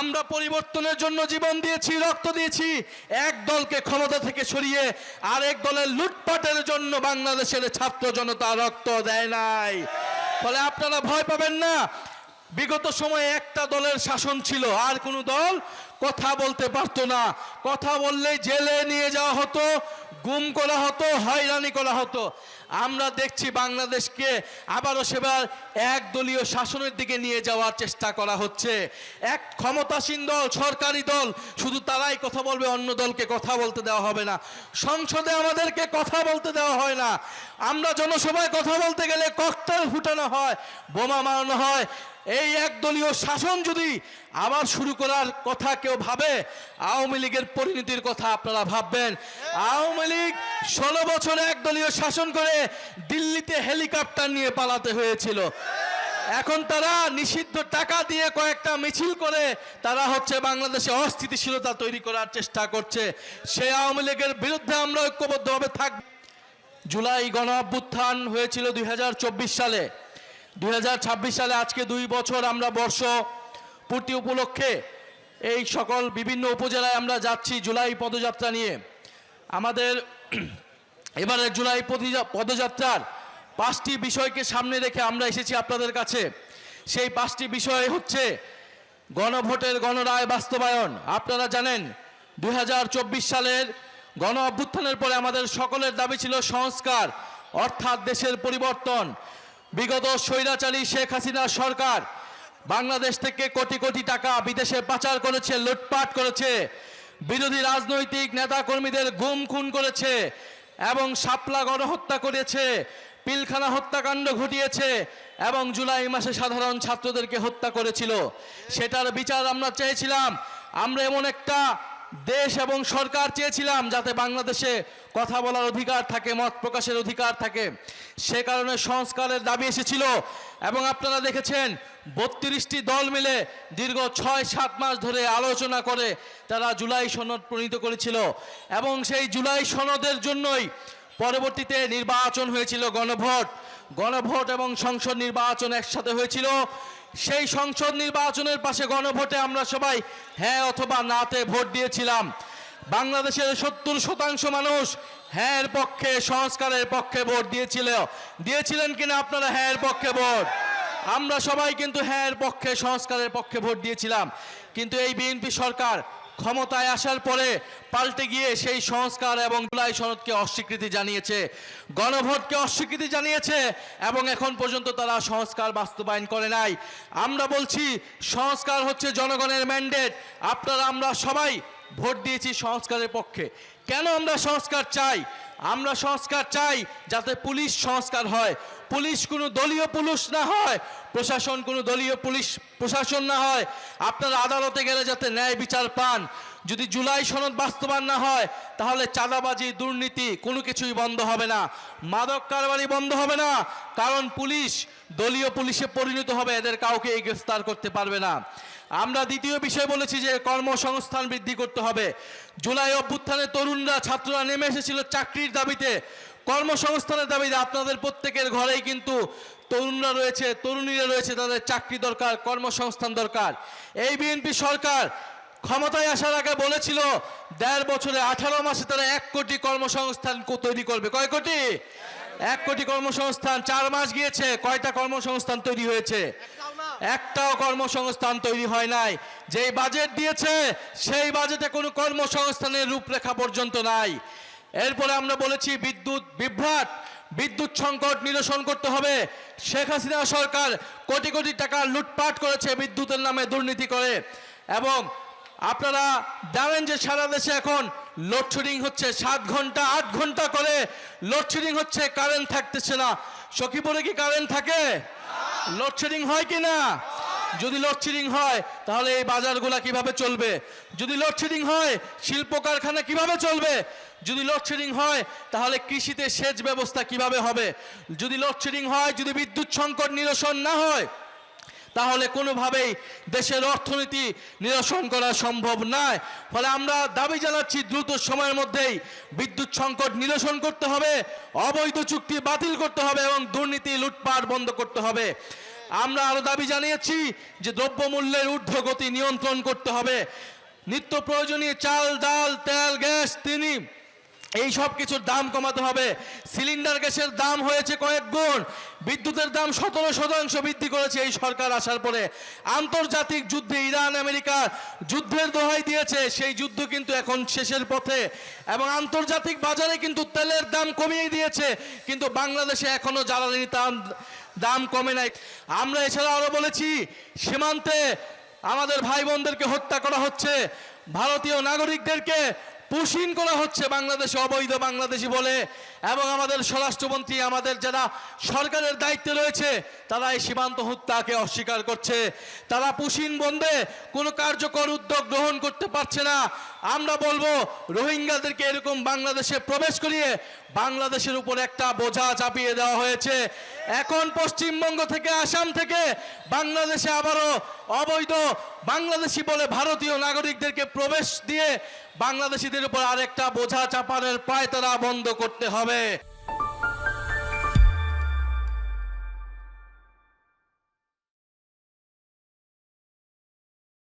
আমরা পরিবর্তনের জন্য জীবন দিয়েছি, রক্ত দিয়েছি। এক দলকে ক্ষমতা থেকে সরিয়ে আরেক দলের লুটপাটের জন্য বাংলাদেশের ছাত্র জনতা রক্ত দেয় নাই। ফলে আপনারা ভয় পাবেন না। বিগত সময়ে একটা দলের শাসন ছিল, আর কোনো দল কথা বলতে পারতো না। কথা বললেই জেলে নিয়ে যাওয়া হতো, গুম করা হতো, হয়রানি করা হতো। আমরা দেখছি বাংলাদেশকে আবারও সেবার একদলীয় শাসনের দিকে নিয়ে যাওয়ার চেষ্টা করা হচ্ছে। এক ক্ষমতাসীন দল, সরকারি দল, শুধু তারাই কথা বলবে, অন্য দলকে কথা বলতে দেওয়া হবে না। সংসদে আমাদেরকে কথা বলতে দেওয়া হয় না। আমরা জনসভায় কথা বলতে গেলে ককটেল ফুটানো হয়, বোমা মারানো হয়। এই একদলীয় শাসন যদি আবার শুরু করার কথা কেউ ভাবে, আওয়ামী লীগের পরিণতির কথা আপনারা ভাববেন। আওয়ামী লীগ 16 বছর একদলীয় শাসন করে দিল্লিতে হেলিকপ্টার নিয়ে পালাতে হয়েছিল। এখন তারা নিষিদ্ধ টাকা দিয়ে কয়েকটা মিছিল করে তারা হচ্ছে বাংলাদেশে অস্থিতিশীলতা তৈরি করার চেষ্টা করছে। সেই আওয়ামী লীগের বিরুদ্ধে আমরা ঐক্যবদ্ধভাবে থাকব। জুলাই গণ অভ্যুত্থান হয়েছিল 2024 সালে। 2026 সালে আজকে 2 বছর আমরা বর্ষ পূর্তি উপলক্ষে এই সকল বিভিন্ন উপজেলায় আমরা যাচ্ছি জুলাই পদযাত্রা নিয়ে। আমাদের এবারে জুলাই পদযাত্রার 5টি বিষয়কে সামনে রেখে আমরা এসেছি আপনাদের কাছে। সেই 5টি বিষয় হচ্ছে গণভোটের গণরায় বাস্তবায়ন। আপনারা জানেন 2024 সালের গণ অভ্যুত্থানের পরে আমাদের সকলের দাবি ছিল সংস্কার, অর্থাৎ দেশের পরিবর্তন। বিগত স্বৈরাচারী শেখ হাসিনা সরকার বাংলাদেশ থেকে কোটি কোটি টাকা বিদেশে পাচার করেছে, লুটপাট করেছে, বিরোধী রাজনৈতিক নেতা কর্মীদের গুম খুন করেছে এবং শাপলা গণহত্যা করেছে, পিলখানা হত্যাকাণ্ড ঘটিয়েছে এবং জুলাই মাসে সাধারণ ছাত্রদেরকে হত্যা করেছিল। সেটার বিচার আমরা চেয়েছিলাম। আমরা এমন একটা দেশ এবং সরকার চেয়েছিলাম যাতে বাংলাদেশে কথা বলার অধিকার থাকে, মত প্রকাশের অধিকার থাকে। সে কারণে সংস্কারের দাবি এসেছিল এবং আপনারা দেখেছেন 32টি দল মিলে দীর্ঘ 6-7 মাস ধরে আলোচনা করে তারা জুলাই সনদ প্রণীত করেছিল এবং সেই জুলাই সনদের জন্যই পরবর্তীতে নির্বাচন হয়েছিল, গণভোট এবং সংসদ নির্বাচন একসাথে হয়েছিল। সেই সংসদ নির্বাচনের পাশে গণভোটে আমরা সবাই হ্যাঁ অথবা নাতে ভোট দিয়েছিলাম। বাংলাদেশের 70% মানুষ হ্যাঁ এর পক্ষে, সংস্কারের পক্ষে ভোট দিয়েছিলেন কিনা আপনারা? হ্যাঁ এর পক্ষে ভোট। আমরা সবাই কিন্তু হ্যাঁ এর পক্ষে, সংস্কারের পক্ষে ভোট দিয়েছিলাম। কিন্তু এই বিএনপি সরকার ক্ষমতায় আসার পরে পাল্টে গিয়ে সেই সংস্কার এবং জুলাই সনদকে অস্বীকৃতি জানিয়েছে, গণভোটকে অস্বীকৃতি জানিয়েছে এবং এখন পর্যন্ত তারা সংস্কার বাস্তবায়ন করে নাই। আমরা বলছি সংস্কার হচ্ছে জনগণের ম্যান্ডেট। আমরা সবাই ভোট দিয়েছি সংস্কারের পক্ষে। কেন আমরা সংস্কার চাই? আমরা সংস্কার চাই যাতে পুলিশ সংস্কার হয়, পুলিশ কোনো দলীয় পুলিশ না হয়, প্রশাসন কোনো দলীয় পুলিশ প্রশাসন না হয়। আপনারা আদালতে গেলে যাতে ন্যায় বিচার পান। যদি জুলাই সনদ বাস্তবায়ন না হয় তাহলে চাঁদাবাজি, দুর্নীতি কোনো কিছুই বন্ধ হবে না, মাদক কারবারি বন্ধ হবে না, কারণ পুলিশ দলীয় পুলিশে পরিণত হবে, এদের কাউকে গ্রেফতার করতে পারবে না। আমরা দ্বিতীয় বিষয় বলেছি যে কর্মসংস্থান বৃদ্ধি করতে হবে। জুলাই অভ্যুত্থানে তরুণরা, ছাত্ররা নেমে এসেছিল চাকরির দাবিতে, কর্মসংস্থানের দাবিতে। আপনাদের প্রত্যেকের ঘরেই কিন্তু তরুণরা রয়েছে, তরুণীরা রয়েছে, তাদের চাকরি দরকার, কর্মসংস্থান দরকার। এই বিএনপি সরকার ক্ষমতায় আসার আগে বলেছিল 1.5 বছরে 18 মাসে তারা 1 কোটি কর্মসংস্থান তৈরি করবে। কয় কোটি? 1 কোটি কর্মসংস্থান। 4 মাস গিয়েছে, কয়টা কর্মসংস্থান তৈরি হয়েছে? একটাও কর্মসংস্থান তৈরি হয় নাই। যেই বাজেট দিয়েছে সেই বাজেটে কোনো কর্মসংস্থানের রূপরেখা পর্যন্ত নাই। এরপরে আমরা বলেছি বিদ্যুৎ সংকট নিরসন করতে হবে। শেখ হাসিনা সরকার কোটি কোটি টাকা লুটপাট করেছে বিদ্যুতের নামে, দুর্নীতি করে। এবং আপনারা জানেন যে সারা দেশে এখন লোডশেডিং হচ্ছে, 7 ঘন্টা 8 ঘন্টা করে লোডশেডিং হচ্ছে, কারেন্ট থাকতেছে না। সখীপুরে কি কারেন্ট থাকে? লোডশেডিং হয় কি না? যদি লোডশেডিং হয় তাহলে এই বাজারগুলা কিভাবে চলবে? যদি লোডশেডিং হয় শিল্প কারখানা কিভাবে চলবে? যদি লোডশেডিং হয় তাহলে কৃষিতে সেচ ব্যবস্থা কিভাবে হবে? যদি লোডশেডিং হয়, যদি বিদ্যুৎ সংকট নিরসন না হয় তাহলে কোনোভাবেই দেশের অর্থনীতি নিরসন করা সম্ভব নয়। ফলে আমরা দাবি জানাচ্ছি দ্রুত সময়ের মধ্যেই বিদ্যুৎ সংকট নিরসন করতে হবে, অবৈধ চুক্তি বাতিল করতে হবে এবং দুর্নীতি, লুটপাট বন্ধ করতে হবে। আমরা আরো দাবি জানিয়েছি যে দ্রব্যমূল্যের ঊর্ধ্বগতি নিয়ন্ত্রণ করতে হবে। নিত্য প্রয়োজনীয় চাল, ডাল, তেল, গ্যাস, চিনি এই সব কিছুর দাম কমাতে হবে। সিলিন্ডার গ্যাসের দাম হয়েছে কয়েক গুণ, বিদ্যুতের দাম 17% বৃদ্ধি করেছে এই সরকার আসার পরে। আন্তর্জাতিক যুদ্ধে ইরান আমেরিকা যুদ্ধের দোহাই দিয়েছে, সেই যুদ্ধ কিন্তু এখন শেষের পথে, এবং আন্তর্জাতিক বাজারে কিন্তু তেলের দাম কমিয়ে দিয়েছে, কিন্তু বাংলাদেশে এখনো জ্বালানির দাম কমে নাই। আমরা এছাড়া আরো বলেছি, সীমান্তে আমাদের ভাই বোনদেরকে হত্যা করা হচ্ছে, ভারতীয় নাগরিকদেরকে পুশিন করা হচ্ছে বাংলাদেশে অবৈধ বাংলাদেশি বলে, এবং আমাদের স্বরাষ্ট্রমন্ত্রী, আমাদের যারা সরকারের দায়িত্বে রয়েছে, তারা এই সীমান্ত হত্যাকে অস্বীকার করছে। তারা পুশিন বন্ধে কোনো কার্যকর উদ্যোগ গ্রহণ করতে পারছে না। আমরা বলবো, রোহিঙ্গাদেরকে এরকম বাংলাদেশে প্রবেশ করিয়ে বাংলাদেশের উপর একটা বোঝা চাপিয়ে দেওয়া হয়েছে। এখন পশ্চিমবঙ্গ থেকে, আসাম থেকে বাংলাদেশে আবারও অবৈধ বাংলাদেশি বলে ভারতীয় নাগরিকদেরকে প্রবেশ দিয়ে বাংলাদেশিদের উপর আরেকটা বোঝা চাপানোর পায়তারা বন্ধ করতে হবে।